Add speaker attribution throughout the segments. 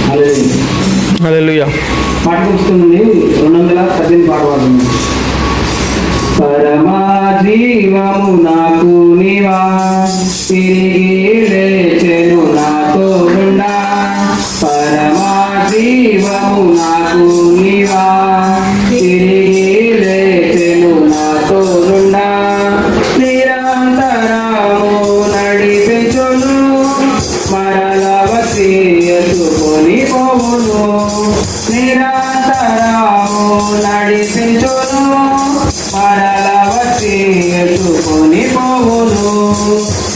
Speaker 1: హల్లెలూయా.
Speaker 2: పాట పుస్తకం 218 పాట పాడుతుంది. పరమా జీవము నాకు నీవా, తిరిగి లేచెను నాతో ఉండా. పరమా జీవము నాకు నీవా, తిరిగి లేచెను నాతో ఉండా. నిరంతరము నడిపించును, మరల వచ్చి ఎత్తుకొని పోవును. నిరంతరము నడిపించును, మరల వచ్చి ఎత్తుకొని పోవును.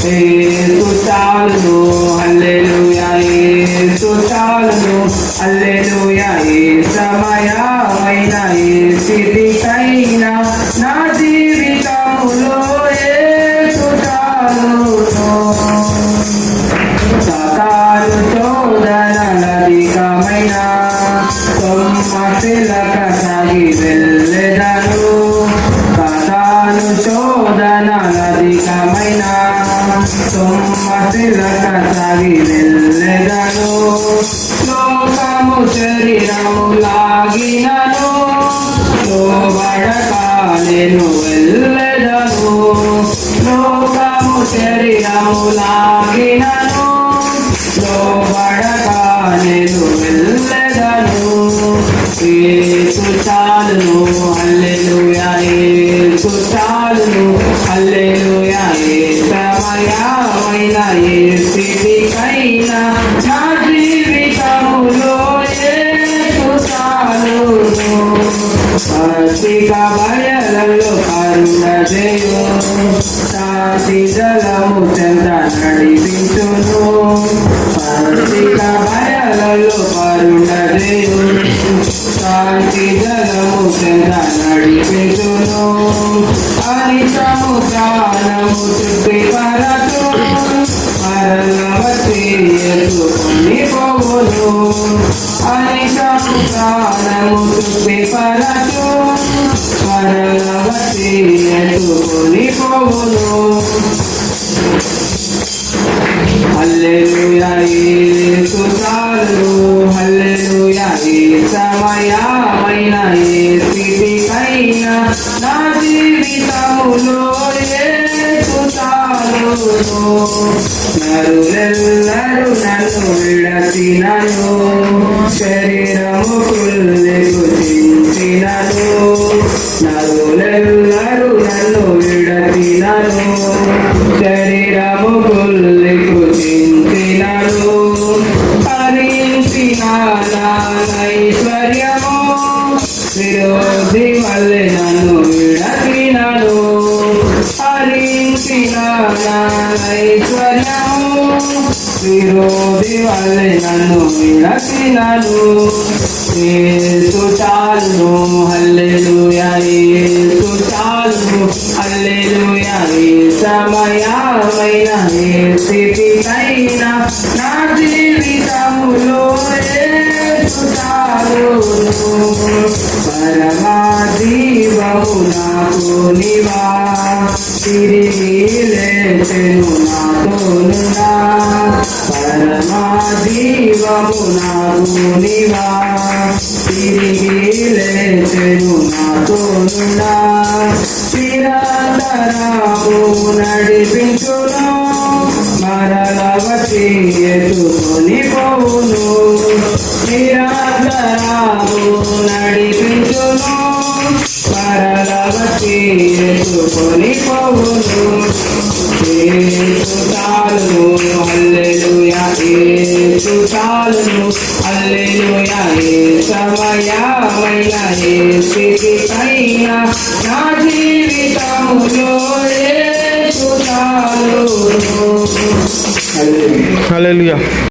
Speaker 2: యేసు చాలును, హల్లెలూయా. యేసు చాలును, హల్లెలూయా. ఏ సమయమైన ఏ స్థితికైనా నా జీవితములో యేసు చాలును. సాతాను శోధనలధికమైన సొమ్మసిలక సాగి వెళ్ళెదను. సాతాను శోధనలధికమైన సొమ్మసిలక సాగి వెళ్ళెదను. లోకము శరీరము లాగినను, లోబడక నేను వెళ్ళెదను. లోకము శరీరము లాగినను, లోబడక నేను వెళ్ళెదను. యేసు చాలును, హల్లెలూయా. యేసు చాలును, హల్లెలూయా. ఏ సమయమైన ఏ స్థితికైనా నా జీవితములో యేసు చాలును. పచ్చిక బయలలో కరుణ చేయు, శాంతి జలము చెంత నడిపించును. పచ్చిక బయలలో కరుణ చేయు, శాంతి జలము చెంత నడిపించును. అనితము ప్రాణము తృప్తిపరచు, మరల వచ్చి ఎత్తుకొని పోవును. అనితము ప్రాణము తృప్తిపరచు, మరల వచ్చి ఎత్తుకొని పోవును. హల్లెలూయా. యేసు చాలును, హల్లెలూయా. ఏ సమయమైన ఏ స్థితికైనా నా జీవితములో యేసు చాలును. నరులెల్లరూ నన్ను విడచినను, శరీరము కుళ్ళెకు చించినను. నరులెల్లరూ నన్ను విడచినను, శరీరము కుళ్ళెకు చించినను. హరించిన ఐశ్వర్యము విరోధి వల్లే నన్ను విడచినను. హరించిన ఐశ్వర్యము విరోధి వల్లే నన్ను విడచినను. యేసు చాలును, హల్లెలూయా. యేసు చాలును, హల్లెలూయా. ఏ సమయమైన ఏ స్థితికైనా నా జీవితములో యేసు చాలును. పరమా జీవము నాకు నీవా, తిరిగి లేచెను నాతో నుండా. పరమా జీవము నాకు నీవా, తిరిగి లేచెను నాతో నుండా. నిరంతరము నడిపించును, మరల వచ్చి ఎత్తుకొని పోవును. నిరంతరము నడిపించును, మరల వచ్చి ఎత్తుకొని పోవును. యేసు చాలును, హల్లెలూయా. యేసు చాలును, హల్లెలూయా. ఏ సమయమైన ఏ స్థితికైనా నా జీవితములో యేసు చాలును.
Speaker 1: హల్లెలూయా.